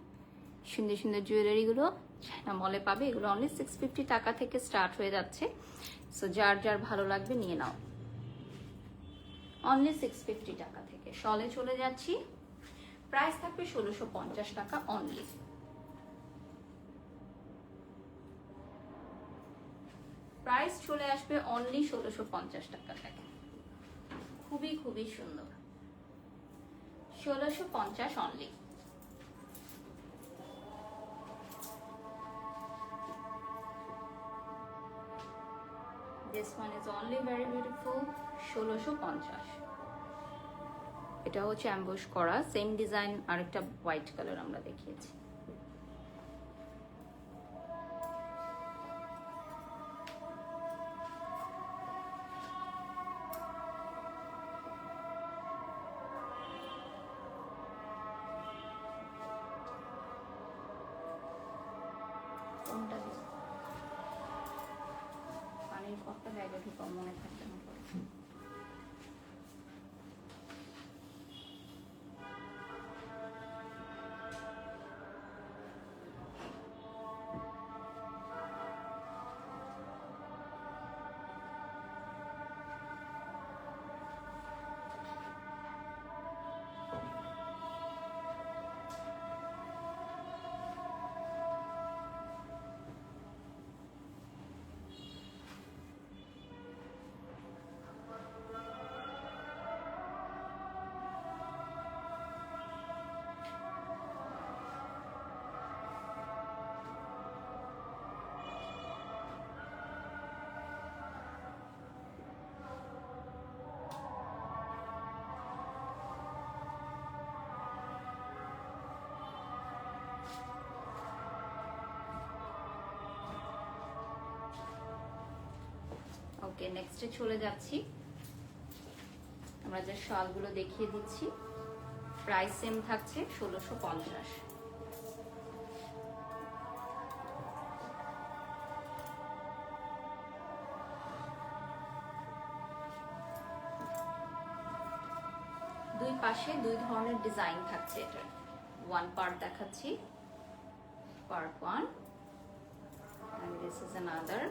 সুন্দর সুন্দর জুয়েলারিগুলো চায়না মলে পাবে। এগুলো অনলি 650 টাকা থেকে স্টার্ট হয়ে যাচ্ছে। সো যার যার ভালো লাগবে নিয়ে নাও, অনলি 650 টাকা থেকে। শলে চলে যাচ্ছি, প্রাইস থাকবে 1650 টাকা অনলি। প্রাইস চলে আসবে অনলি 1650 টাকা থেকে। খুবই খুবই সুন্দর, 1650 only. This one is only very beautiful, 1650। এটা হচ্ছে অ্যাম্বুশ করা সেম ডিজাইন, আরেকটা হোয়াইট কালার আমরা দেখিয়েছি। কোনটা দিই? পানির কতটা ব্যাগে ঢুকা মনে থাকবে না। ওকে, নেক্সটে চলে যাচ্ছি। আমরা যে শালগুলো দেখিয়ে দিচ্ছি, প্রাইস সেম থাকছে 1650। দুই পাশে দুই ধরনের ডিজাইন থাকছে। এটার ওয়ান পার্ট দেখাচ্ছি, part 1 and this is another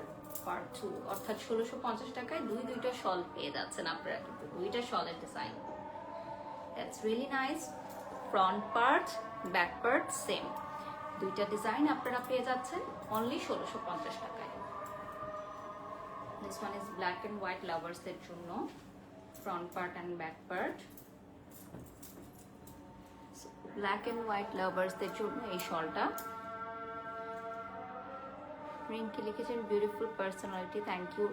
part 2, অর্থাৎ 1650 টাকায় দুইটা শল পেয়ে যাচ্ছেন আপনারা, কিন্তু দুইটা শলের design. That's really nice. Front part back part same, দুইটা ডিজাইন আপনারা পেয়ে যাচ্ছেন অনলি 1650 টাকায়। This one is black and white লাভার্সদের জন্য, front part and back part. Black and white লাভার্সদের জন্য এই শলটা। রিঙ্কি লিখেছেন বিউটিফুল পার্সোনালিটি, থ্যাংক ইউ।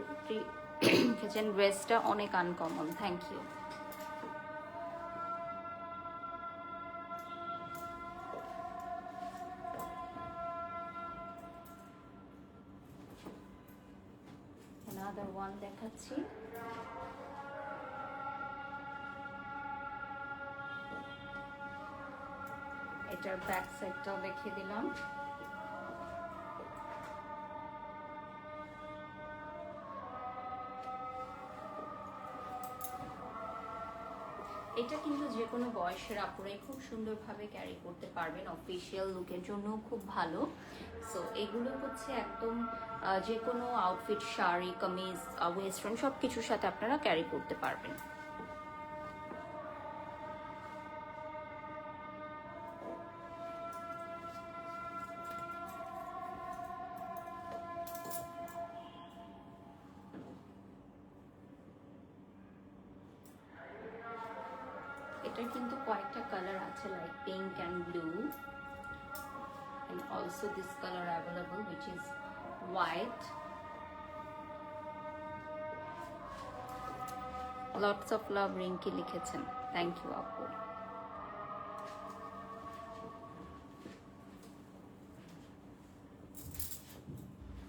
লিখেছেন ড্রেসটা অনেক uncommon, thank you. another one দেখাচ্ছি। এটার ব্যাক সাইডটাও দেখিয়ে দিলাম। এটা কিন্তু যে কোনো বয়সের আপুরাই খুব সুন্দরভাবে ক্যারি করতে পারবেন, অফিসিয়াল লুকের জন্য খুব ভালো। সো এগুলো হচ্ছে একদম যে কোনো আউটফিট, শাড়ি, কামিজ, ওয়েস্টার্ন সব কিছুর সাথে আপনারা ক্যারি করতে পারবেন। এটার কিন্তু কয়েকটা কালার আছে, like pink and blue, and also this color available which is white. Lots of love Rinki লিখেছেন, থ্যাংক ইউ আপু।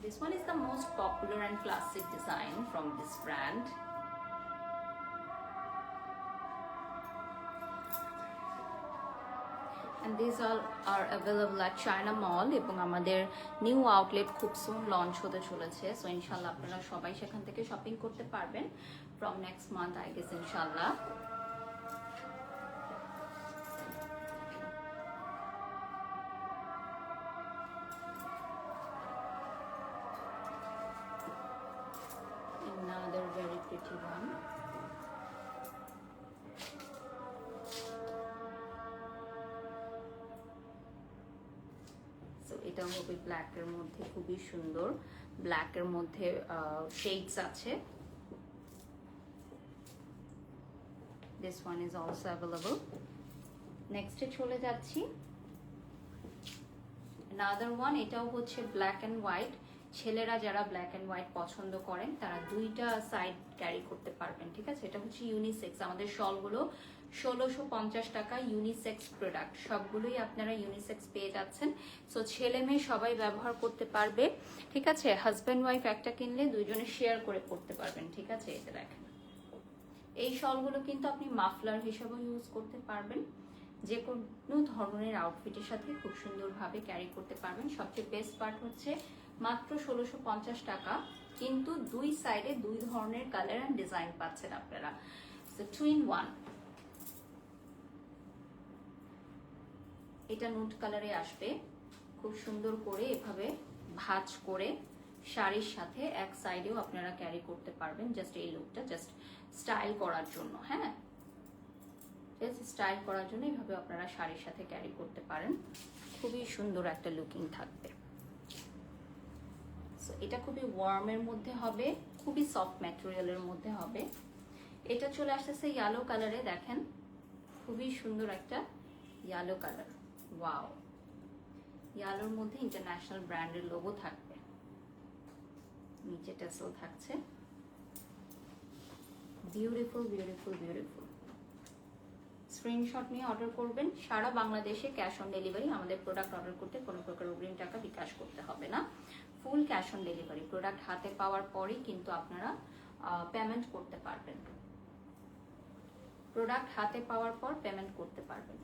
This one is the most popular and classic design from this brand. And these all are available at China Mall এবং আমাদের new outlet খুব সুন launch হতে চলেছে। So ইনশাল্লাহ আপনারা সবাই সেখান থেকে শপিং করতে পারবেন from next month I guess ইনশাল্লাহ। Another very pretty one. এটা হবে ব্ল্যাক এর মধ্যে, খুবই সুন্দর। ব্ল্যাক এর মধ্যে শেডস আছে। This one is also available. Next এ চলে যাচ্ছি। another one, এটাও হচ্ছে ব্ল্যাক এন্ড হোয়াইট। ছেলেরা যারা ব্ল্যাক এন্ড হোয়াইট পছন্দ করেন তারা দুইটা সাইড ক্যারি করতে পারবেন, ঠিক আছে। এটা হচ্ছে ইউনিসেক্স। আমাদের শলগুলো 1650 টাকা, ইউনিসেক্স প্রোডাক্ট, সবগুলোই আপনারা ইউনিসেক্স পেয়ে যাচ্ছেন। সো ছেলে মেয়ে সবাই ব্যবহার করতে পারবে, ঠিক আছে। হাজব্যান্ড ওয়াইফ একটা কিনলে দুইজনে শেয়ার করে পড়তে পারবেন, ঠিক আছে। এটা দেখেন, এই শলগুলো কিন্তু আপনি মাফলার হিসেবেও ইউজ করতে পারবেন, যে কোনো ধরনের আউটফিটের সাথে খুব সুন্দরভাবে ক্যারি করতে পারবেন। সবচেয়ে বেস্ট পার্ট হচ্ছে মাত্র 1650 টাকা, কিন্তু দুই সাইডে দুই ধরনের কালার এন্ড ডিজাইন পাচ্ছেন আপনারা। So 2 in 1। এটা নুট কালারে আসবে, খুব সুন্দর করে এভাবে ভাঁজ করে শাড়ির সাথে এক সাইডেও আপনারা ক্যারি করতে পারবেন। জাস্ট এই লুকটা জাস্ট স্টাইল করার জন্য, হ্যাঁ, জাস্ট স্টাইল করার জন্য এইভাবে আপনারা শাড়ির সাথে ক্যারি করতে পারেন, খুবই সুন্দর একটা লুকিং থাকবে। এটা খুবই ওয়ার্মের মধ্যে হবে, খুবই সফট ম্যাটেরিয়ালের মধ্যে হবে। এটা চলে আসতেছে ইয়েলো কালারে, দেখেন খুবই সুন্দর একটা ইয়েলো কালার। ওয়াও, ইয়েলোর মধ্যে ইন্টারন্যাশনাল ব্র্যান্ডের লোগো থাকবে, নিচে টেসেল থাকছে। Beautiful beautiful beautiful. স্ক্রিনশট নিয়ে অর্ডার করবেন। সারা বাংলাদেশে ক্যাশ অন ডেলিভারি। আমাদের প্রোডাক্ট অর্ডার করতে কোনো প্রকার অগ্রিম টাকা বিকাশ করতে হবে না, ফুল ক্যাশ অন ডেলিভারি। প্রোডাক্ট হাতে পাওয়ার পরেই কিন্তু আপনারা পেমেন্ট করতে পারবেন, প্রোডাক্ট হাতে পাওয়ার পর পেমেন্ট করতে পারবেন।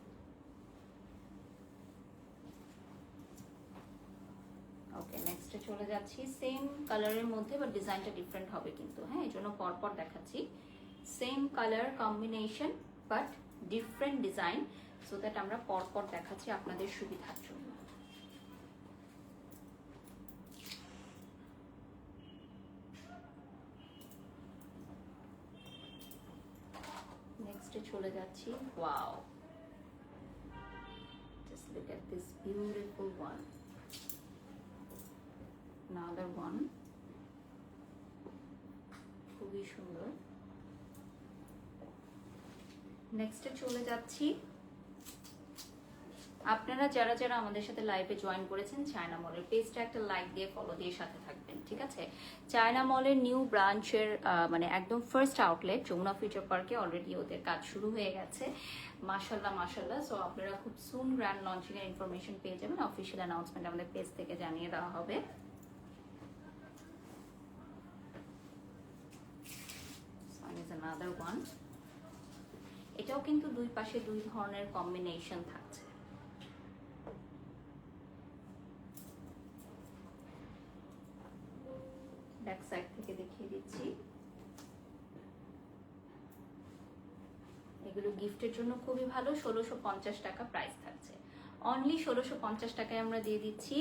ওকে, নেক্সটে চলে যাচ্ছি। সেম কালারের মধ্যে বাট ডিজাইনটা ডিফারেন্ট হবে কিন্তু, হ্যাঁ, এই জন্য পরপর দেখাচ্ছি। Same colour combination but different design, so that আমরা পরপর দেখাচ্ছি আপনাদের সুবিধার জন্য। যাচ্ছি। Wow, just look at this beautiful one, another one, খুবই সুন্দর। নেক্সটে চলে যাচ্ছি। আপনারা যারা যারা আমাদের সাথে লাইভে জয়েন করেছেন, চায়না মলের পেজটা একটা লাইক দিয়ে ফলো দিয়ে সাথে থাকবেন, ঠিক আছে? চায়না মলের নিউ ব্রাঞ্চের মানে একদম ফার্স্ট আউটলেট যমুনা ফিউচার পার্কে অলরেডি ওদের কাজ শুরু হয়ে গেছে। মাশাল্লাহ মাশাল্লাহ। সো আপনারা খুব সুন গ্র্যান্ড লঞ্চিং এর ইনফরমেশন পেয়ে যাবেন। অফিসিয়াল অ্যানাউন্সমেন্ট আমাদের পেজ থেকে জানিয়ে দেওয়া হবে। another one, এটাও কিন্তু দুই পাশে দুই ধরনের কম্বিনেশন থাকছে। ব্যাক সাইড থেকে দেখিয়ে দিচ্ছি। এগুলো গিফটের জন্য খুবই ভালো। 1650 টাকা প্রাইস থাকছে, অনলি 1650 টাকায় আমরা দিয়ে দিচ্ছি।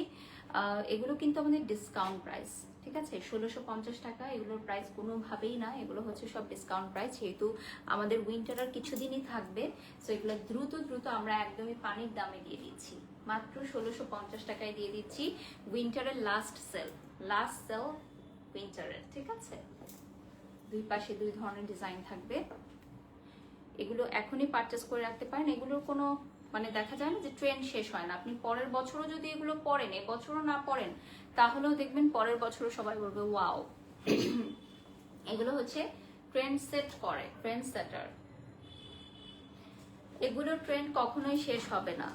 এগুলো কিন্তু আমাদের ডিসকাউন্ট প্রাইস, ঠিক আছে? 1650 টাকা এগুলোর প্রাইস কোনোভাবেই না, এগুলো হচ্ছে সব ডিসকাউন্ট প্রাইস। যেহেতু আমাদের উইন্টার আর কিছুদিনই থাকবে, সো এগুলো দ্রুত দ্রুত আমরা একদমই পানির দামে দিয়ে দিচ্ছি, মাত্র 1650 টাকায় দিয়ে দিচ্ছি। উইন্টারের লাস্ট সেল উইন্টারের, ঠিক আছে? দুই পাশে দুই ধরনের ডিজাইন থাকবে। এগুলো এখনই পারচেস করে রাখতে পারেন। এগুলোর কোনো মানে দেখা যায় না যে ট্রেন্ড শেষ হয় না। আপনি পরের বছরও যদি এগুলো পরেন, এবছরও না পরেন, তাহলেও দেখবেন পরের বছরও সবাই বলবে ওয়াও। এগুলো হচ্ছে ট্রেন্ড সেট করে, ট্রেন্ড সেটার। এগুলোর ট্রেন্ড কখনোই শেষ হবে না।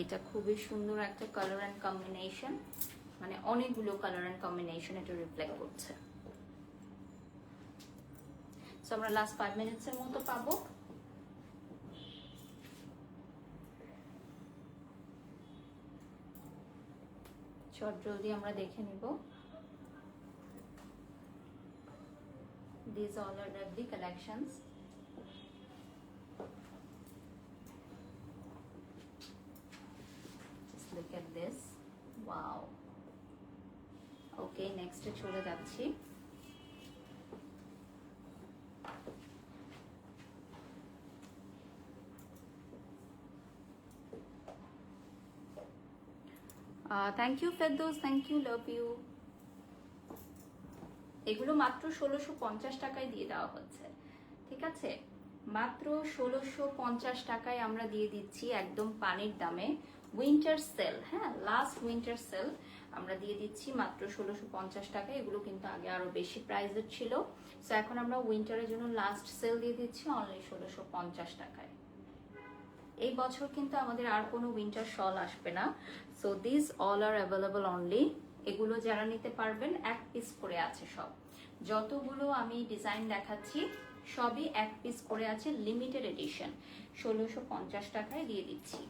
এটা খুবই সুন্দর একটা কালার এন্ড কম্বিনেশন, মানে অনেকগুলো কালার এন্ড কম্বিনেশন এটা রিফ্লেক্ট করছে। সো আমরা লাস্ট 5 মিনিটসের মতো পাবো। চট জলদি আমরা দেখে নিব। These all are the collections. Just look at this. Wow. Okay, next এ চলে যাচ্ছি। Thank you Ferdous, thank you, love you. এগুলো মাত্র 1650 টাকায় দিয়ে দেওয়া হচ্ছে, ঠিক আছে? মাত্র 1650 টাকায় আমরা দিয়ে দিচ্ছি একদম পানির দামে। উইন্টার সেল, হ্যাঁ, লাস্ট উইন্টার সেল আমরা দিয়ে দিচ্ছি মাত্র 1650 টাকায়। এগুলো কিন্তু আগে আরো বেশি প্রাইসের ছিল। সো এখন আমরা উইন্টারের জন্য লাস্ট সেল দিয়ে দিচ্ছি অনলি 1650 টাকায়। এই বছর কিন্তু আমাদের আর কোনো উইন্টার শল আসবে না। So this all R available only. এগুলো যারা নিতে পারবেন, এক পিস করে আছে সব। যতগুলো আমি ডিজাইন দেখাচ্ছি সবই এক পিস করে আছে, লিমিটেড এডিশন। 1650 টাকায় দিয়ে দিচ্ছি।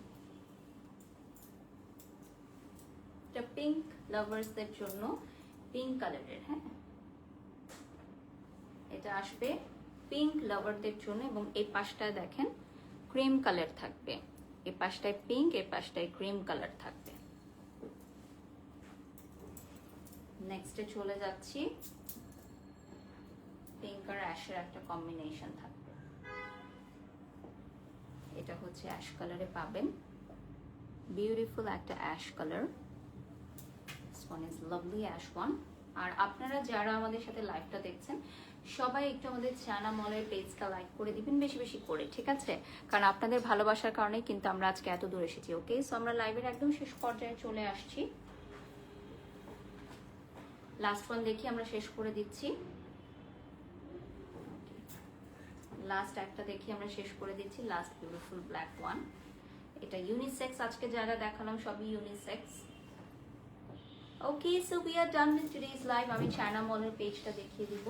এটা পিঙ্ক লাভার্সদের জন্য, পিঙ্ক কালারের, হ্যাঁ, এটা আসবে পিঙ্ক লাভারদের জন্য। এবং এই পাশটায় দেখেন ক্রিম কালার থাকবে, এই পাশটায় পিঙ্ক, এই পাশটায় ক্রিম কালার থাকবে। নেক্সটে চলে যাচ্ছি। পিঙ্ক আর অ্যাশের একটা কম্বিনেশন থাকবে। এটা হচ্ছে অ্যাশ কালারে পাবেন, বিউটিফুল একটা ash colour. This one is lovely ash one. আর আপনারা যারা আমাদের সাথে লাইভটা দেখছেন, সবাই একটু আমাদের চায়না মলের পেজটা লাইক করে দিবেন বেশি বেশি করে, ঠিক আছে? কারণ আপনাদের ভালোবাসার কারণেই কিন্তু আমরা আজকে এত দূর এসেছি। ওকে, সো আমরা লাইভের একদম শেষ পর্যায়ে চলে আসছি। লাস্ট ওয়ান দেখি আমরা শেষ করে দিচ্ছি। লাস্ট একটা দেখি আমরা শেষ করে দিচ্ছি। Last beautiful black one. এটা ইউনিসেক্স, আজকে যারা দেখালাম সবই unisex. Okay, so we are done with today's live. আমি চায়না মলের পেজটা দেখিয়ে দিব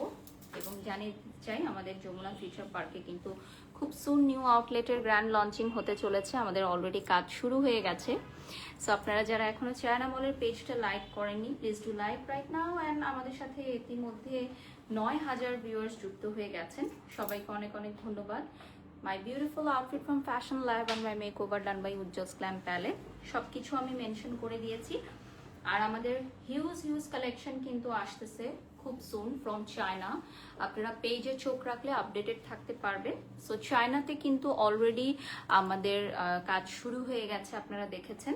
এবং জানিয়ে চাই আমাদের যমুনা ফিউচার পার্কে কিন্তু খুব সুন নিউ আউটলেটের গ্র্যান্ড লঞ্চিং হতে চলেছে। আমাদের অলরেডি কাজ শুরু হয়ে গেছে। সো আপনারা যারা এখনো চায়না মলের পেজটা লাইক করেননি, please do like right now. And আমাদের সাথে ইতিমধ্যে 9000 ভিউয়ার্স যুক্ত হয়ে গেছেন। সবাইকে অনেক অনেক ধন্যবাদ। My beautiful outfit from fashion lab and my make over done by Ujjwal glam palette, সবকিছু আমি মেনশন করে দিয়েছি। আর আমাদের হিউজ কালেকশন কিন্তু আসতেছে, খুব সুন ফ্রম চায়না। আপনারা পেজে চোখ রাখলে আপডেটেড থাকতে পারবেন। সো চায়নাতে কিন্তু অলরেডি আমাদের কাজ শুরু হয়ে গেছে, আপনারা দেখেছেন।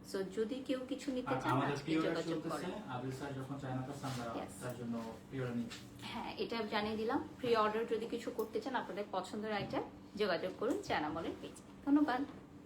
সো যদি কেউ কিছু নিতে চান
আমাদের
আজকে
পিওর
যোগাযোগ
চলতেছে,
করেন।
আবির স্যার যখন চায়নাতে আছে আমরা
Yes.
তার জন্য পিওর নিচ্ছি।
হ্যাঁ, এটা জানিয়ে দিলাম। প্রি অর্ডার যদি কিছু করতে চান আপনাদের পছন্দের আইটেম যোগাযোগ করুন চায়না মলের পেজে। ধন্যবাদ।